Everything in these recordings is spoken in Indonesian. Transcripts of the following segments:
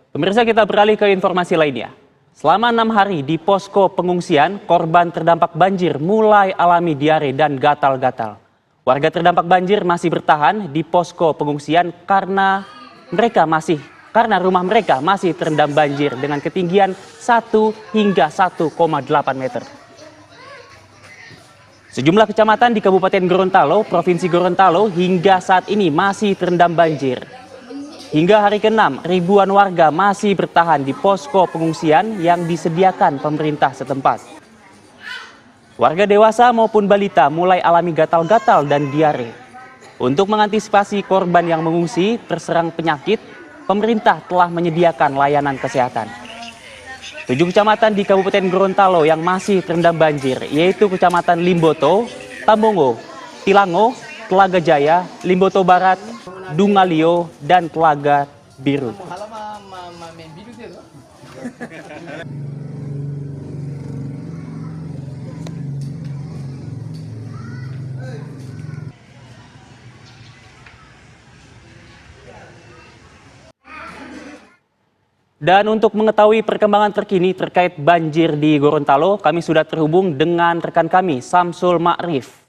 Pemirsa, kita beralih ke informasi lainnya. Selama 6 hari di posko pengungsian, korban terdampak banjir mulai alami diare dan gatal-gatal. Warga terdampak banjir masih bertahan di posko pengungsian karena rumah mereka masih terendam banjir dengan ketinggian 1 hingga 1,8 meter. Sejumlah kecamatan di Kabupaten Gorontalo, Provinsi Gorontalo hingga saat ini masih terendam banjir. Hingga hari ke-6, ribuan warga masih bertahan di posko pengungsian yang disediakan pemerintah setempat. Warga dewasa maupun balita mulai alami gatal-gatal dan diare. Untuk mengantisipasi korban yang mengungsi terserang penyakit, pemerintah telah menyediakan layanan kesehatan. 7 kecamatan di Kabupaten Gorontalo yang masih terendam banjir, yaitu Kecamatan Limboto, Tambongo, Tilango, Telaga Jaya, Limboto Barat, Dungalio, dan Telaga Biru. Dan untuk mengetahui perkembangan terkini terkait banjir di Gorontalo, kami sudah terhubung dengan rekan kami, Samsul Ma'rif.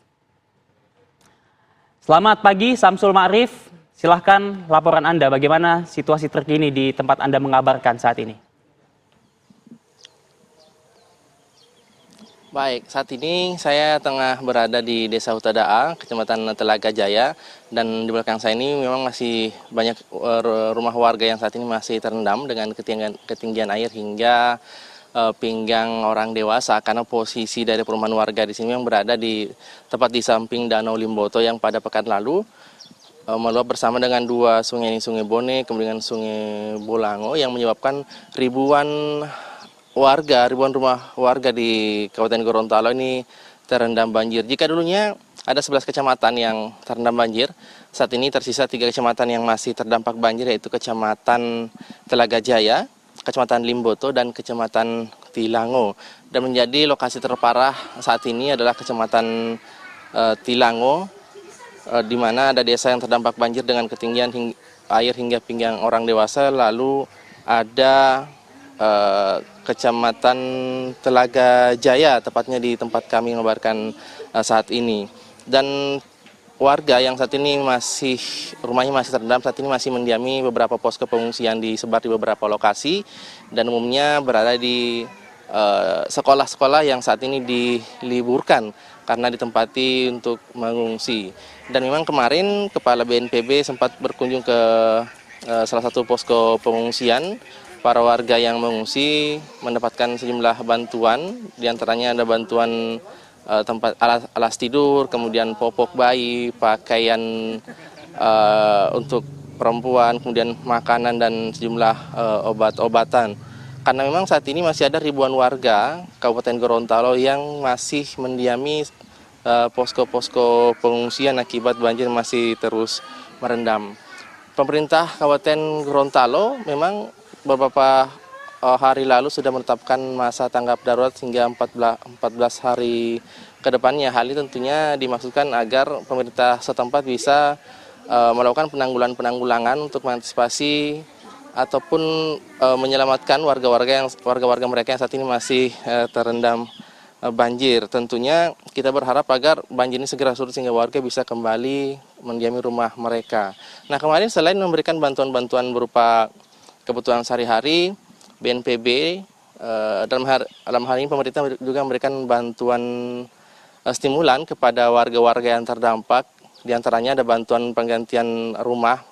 Selamat pagi, Samsul Ma'rif. Silahkan laporan Anda, bagaimana situasi terkini di tempat Anda mengabarkan saat ini? Baik, saat ini saya tengah berada di Desa Hutadaa, Kecamatan Telaga Jaya, dan di belakang saya ini memang masih banyak rumah warga yang saat ini masih terendam dengan ketinggian air hingga pinggang orang dewasa, karena posisi dari perumahan warga di sini yang berada tepat di samping Danau Limboto yang pada pekan lalu meluap bersama dengan dua sungai ini, Sungai Bone, kemudian Sungai Bolango, yang menyebabkan ribuan rumah warga di Kabupaten Gorontalo ini terendam banjir. Jika dulunya ada 11 kecamatan yang terendam banjir, saat ini tersisa 3 kecamatan yang masih terdampak banjir, yaitu Kecamatan Telaga Jaya, Kecamatan Limboto, dan Kecamatan Tilango. Dan menjadi lokasi terparah saat ini adalah Kecamatan Tilango, di mana ada desa yang terdampak banjir dengan ketinggian air hingga pinggang orang dewasa. Lalu ada Kecamatan Telaga Jaya, tepatnya di tempat kami mengabarkan saat ini. Dan warga yang saat ini rumahnya masih terendam, saat ini masih mendiami beberapa posko pengungsian disebar di beberapa lokasi, dan umumnya berada di sekolah-sekolah yang saat ini diliburkan karena ditempati untuk mengungsi. Dan memang kemarin Kepala BNPB sempat berkunjung ke salah satu posko pengungsian. Para warga yang mengungsi mendapatkan sejumlah bantuan, diantaranya ada bantuan tempat alas tidur, kemudian popok bayi, pakaian untuk perempuan, kemudian makanan dan sejumlah obat-obatan. Karena memang saat ini masih ada ribuan warga Kabupaten Gorontalo yang masih mendiami posko-posko pengungsian akibat banjir masih terus merendam. Pemerintah Kabupaten Gorontalo memang beberapa hari lalu sudah menetapkan masa tanggap darurat hingga 14 hari ke depannya. Hal ini tentunya dimaksudkan agar pemerintah setempat bisa melakukan penanggulangan untuk mengantisipasi ataupun menyelamatkan warga mereka yang saat ini masih terendam banjir. Tentunya kita berharap agar banjir ini segera surut sehingga warga bisa kembali mendiami rumah mereka. Nah, kemarin selain memberikan bantuan-bantuan berupa kebutuhan sehari-hari, BNPB dalam hal ini pemerintah juga memberikan bantuan stimulan kepada warga-warga yang terdampak. Di antaranya ada bantuan penggantian rumah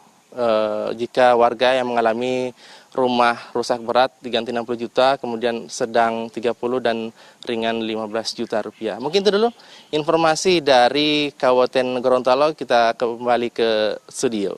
jika warga yang mengalami rumah rusak berat diganti 60 juta, kemudian sedang 30 dan ringan 15 juta rupiah. Mungkin itu dulu informasi dari Kabupaten Gorontalo, kita kembali ke studio.